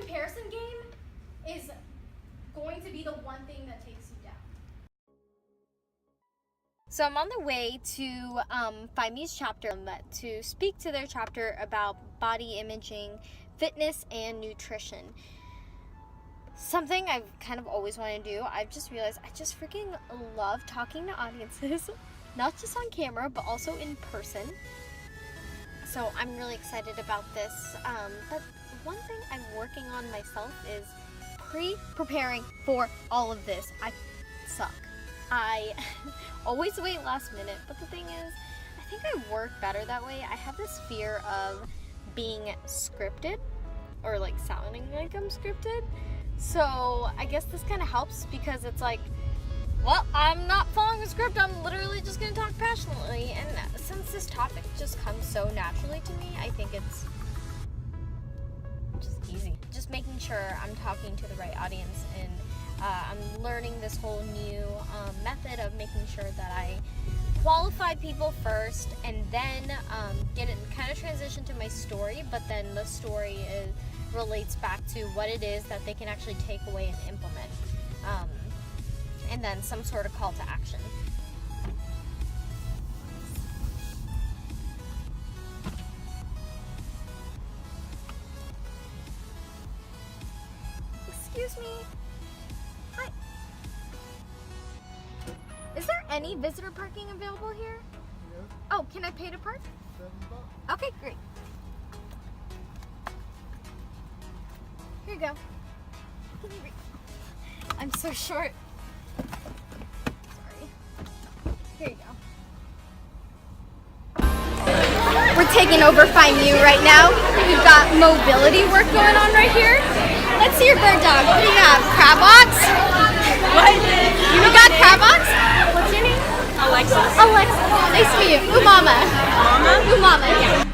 comparison game is going to be the one thing that takes you down. So I'm on the way to Phi Mu's chapter to speak to their chapter about body imaging, fitness, and nutrition. Something I've kind of always wanted to do. I've just realized I just freaking love talking to audiences, not just on camera, but also in person. So I'm really excited about this. But one thing I'm working on myself is preparing for all of this. I suck. I always wait last minute, but the thing is, I think I work better that way. I have this fear of being scripted, or like sounding like I'm scripted. So I guess this kind of helps because it's like, well, I'm not following the script, I'm literally just going to talk passionately. And since this topic just comes so naturally to me, I think it's just easy. Just making sure I'm talking to the right audience, and I'm learning this whole new method of making sure that I qualify people first, and then get it kind of transition to my story, but then the story relates back to what it is that they can actually take away and implement. And then some sort of call to action. Excuse me. Hi. Is there any visitor parking available here? Yeah. Oh, can I pay to park? $7. Okay, great. Here you go. Can you read? I'm so short. Sorry. Here you go. We're taking over Phi Mu right now. We've got mobility work going on right here. Let's see your bird dog. What do you have? Crab box? What? You got crab box? What's your name? Alexis. Alexa. Nice to meet you. Umama. Mama? Umama, yeah.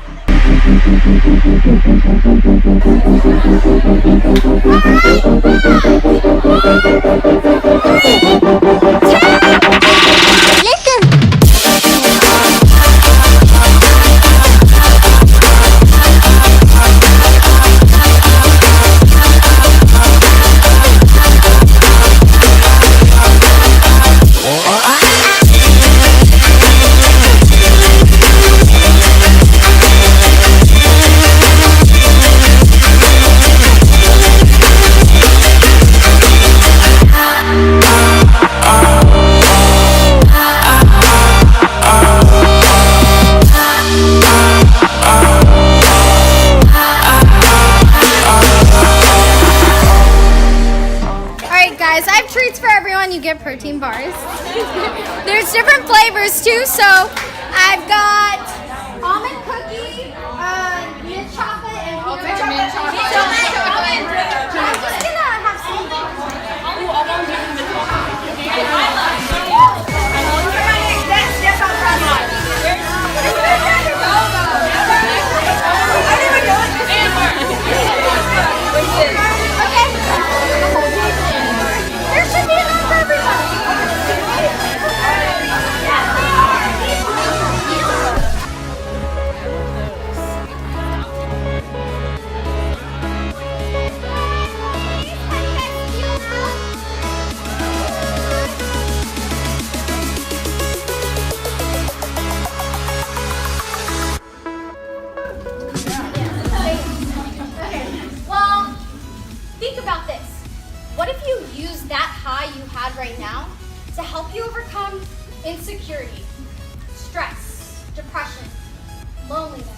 Guys, I have treats for everyone. You get protein bars. There's different flavors too, so I've got almond cookie, mint chocolate, and peanut butter. Mint chocolate. I'm just gonna have some. What if you use that high you had right now to help you overcome insecurity, stress, depression, loneliness?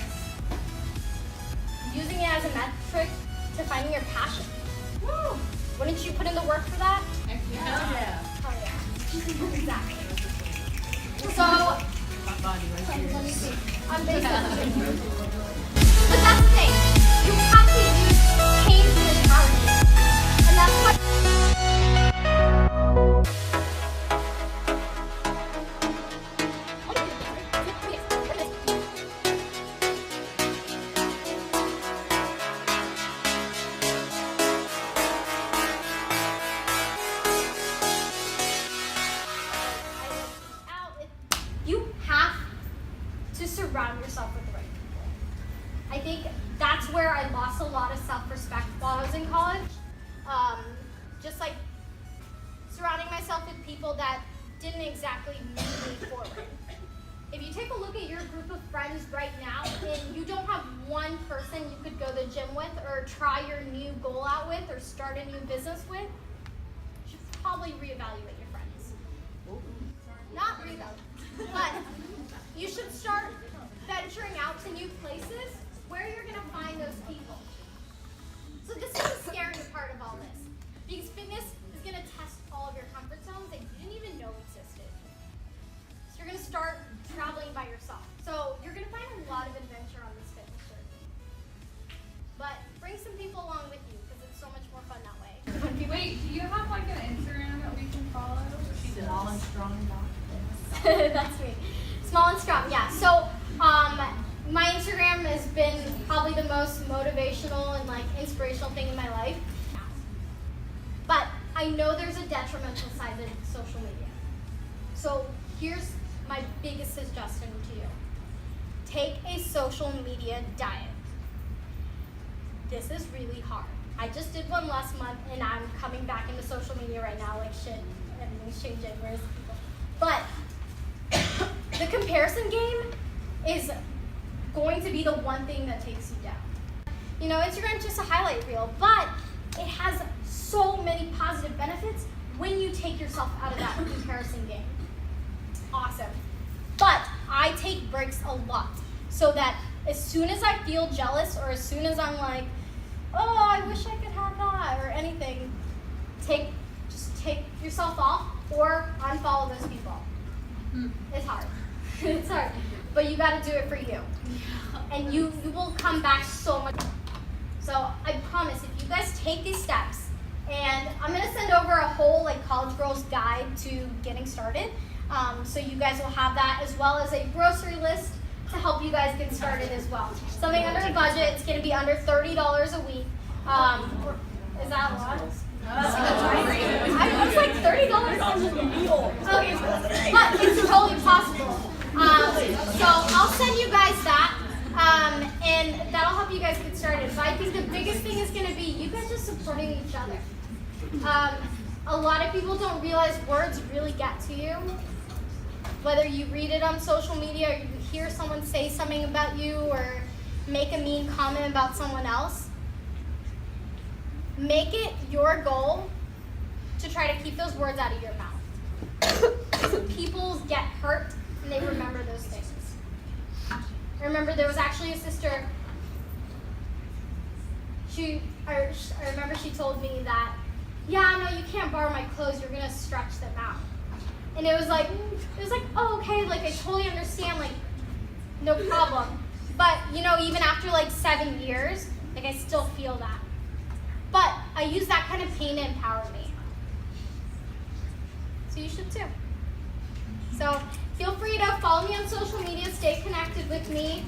Using it as a metric to finding your passion. Woo! Wouldn't you put in the work for that? Yeah. Oh yeah. Exactly. So, let me see. I'm based on But that's the thing. You have to use change mentality. And that's what you have to surround yourself with the right people. in college. Just like surrounding myself with people that didn't exactly move me forward. If you take a look at your group of friends right now and you don't have one person you could go to the gym with or try your new goal out with or start a new business with, you should probably reevaluate your friends. Not reevaluate, but you should start venturing out to new places where you're going to find those people. So this is the scary part of all this, because fitness is going to test all of your comfort zones that you didn't even know existed. So you're going to start traveling by yourself. So you're going to find a lot of adventure on this fitness journey. But bring some people along with you because it's so much more fun that way. Wait, do you have like an Instagram that we can follow? Small and strong. That's me. Small and strong, yeah. So my Instagram has been probably the most motivational and like inspirational thing in my life. But I know there's a detrimental side to social media. So here's my biggest suggestion to you. Take a social media diet. This is really hard. I just did one last month and I'm coming back into social media right now like shit. Everything's changing. Where's the people? But the comparison game is going to be the one thing that takes you down. You know, Instagram's just a highlight reel, but it has so many positive benefits when you take yourself out of that comparison game. Awesome. But I take breaks a lot so that as soon as I feel jealous or as soon as I'm like, oh, I wish I could have that or anything, just take yourself off or unfollow those people. It's hard. It's hard. But you got to do it for you. And you will come back so much. So I promise, if you guys take these steps, and I'm going to send over a whole like college girls guide to getting started. So you guys will have that as well as a grocery list to help you guys get started as well. Something under a budget. It's going to be under $30 a week. Is that a lot? I was like $30. Okay, but it's totally possible. So I'll send you guys that, and that'll help you guys get started. But I think the biggest thing is going to be you guys just supporting each other. A lot of people don't realize words really get to you. Whether you read it on social media or you hear someone say something about you or make a mean comment about someone else, make it your goal to try to keep those words out of your mouth. People get hurt and they remember those things. I remember there was actually a sister, I remember she told me that, yeah, no, you can't borrow my clothes, you're gonna stretch them out. And it was like, oh, okay, like I totally understand, like, no problem. But, you know, even after like 7 years, like I still feel that. But I use that kind of pain to empower me. So you should too. So feel free to follow me on social media, stay connected with me.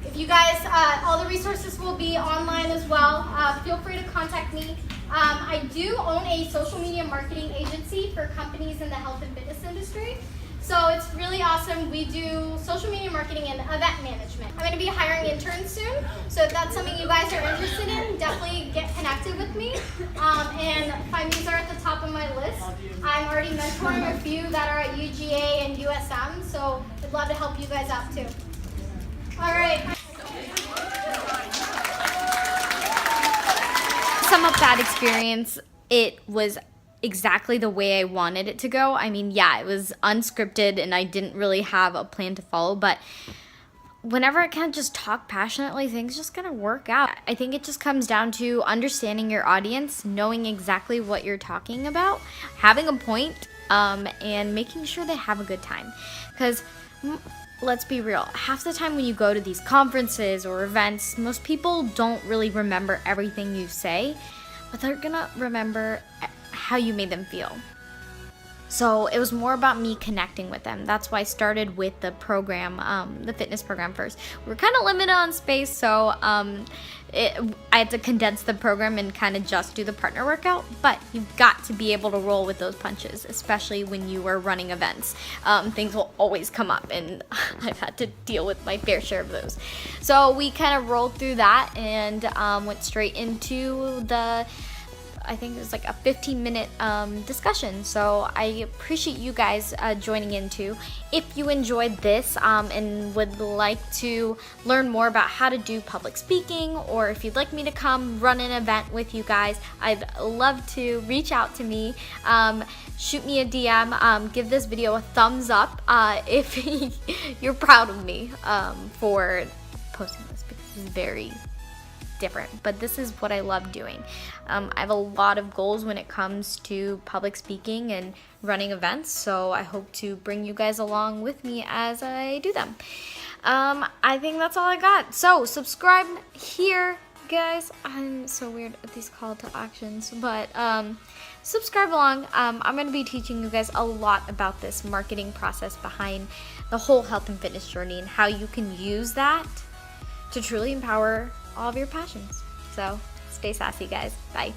If you guys, all the resources will be online as well. Feel free to contact me. I do own a social media marketing agency for companies in the health and fitness industry. So it's really awesome. We do social media marketing and event management. I'm going to be hiring interns soon. So if that's something you guys are interested in, definitely get connected with me. And Phi Mu's are at the top of my list. I'm already mentoring a few that are at UGA and USM. So I'd love to help you guys out too. All right. Sum up that experience, it was exactly the way I wanted it to go. I mean, yeah, it was unscripted and I didn't really have a plan to follow, but whenever I kind of just talk passionately, things just kind of work out. I think it just comes down to understanding your audience, knowing exactly what you're talking about, having a point, and making sure they have a good time. Because let's be real, half the time when you go to these conferences or events, most people don't really remember everything you say, but they're gonna remember how you made them feel. So it was more about me connecting with them. That's why I started with the program, the fitness program first. We were kind of limited on space, so I had to condense the program and kind of just do the partner workout. But you've got to be able to roll with those punches, especially when you are running events. Things will always come up, and I've had to deal with my fair share of those. So we kind of rolled through that and went straight into I think it was like a 15-minute discussion. So I appreciate you guys joining in too. If you enjoyed this and would like to learn more about how to do public speaking, or if you'd like me to come run an event with you guys, I'd love to reach out to me. Shoot me a DM, give this video a thumbs up if you're proud of me for posting this, because it's very different, but this is what I love doing. I have a lot of goals when it comes to public speaking and running events, so I hope to bring you guys along with me as I do them. I think that's all I got. So subscribe here, guys. I'm so weird at these call to actions, but subscribe along. I'm going to be teaching you guys a lot about this marketing process behind the whole health and fitness journey and how you can use that to truly empower all of your passions. So stay sassy, guys. Bye.